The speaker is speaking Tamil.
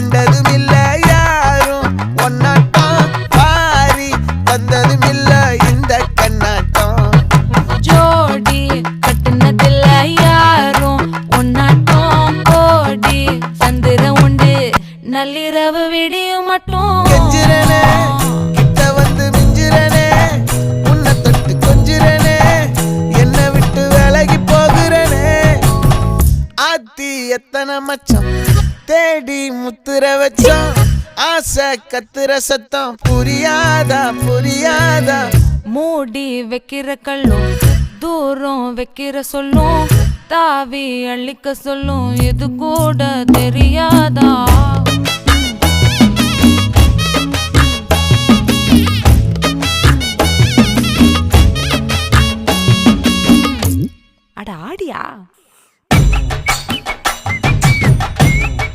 கண்டதும் இல்ல யாரும் ஒன்னாட்டம் பாரி வந்ததும் இல்ல இந்த கண்ணாட்டம் ஜோடி கட்டுனதில்ல யாரும் ஒன்னாட்டம் கோடி சந்திர உண்டு நள்ளிரவு விடியும் மட்டும் கெஞ்சிரனே கிட்ட வந்து மிஞ்சிரனே உன்னை தொட்டு கொஞ்சிரனே என்னை விட்டு விலகி போகிறனே ஆத்தி எத்தனை மச்சம் தேடி முத்துற வச்சோம் ஆசை கத்துற சத்தம் புரியாதா புரியாதா மூடி வைக்கிற கல்லும் தூரம் வைக்கிற சொல்லும் தாவி அள்ளிக்க சொல்லும் இது கூட தெரியா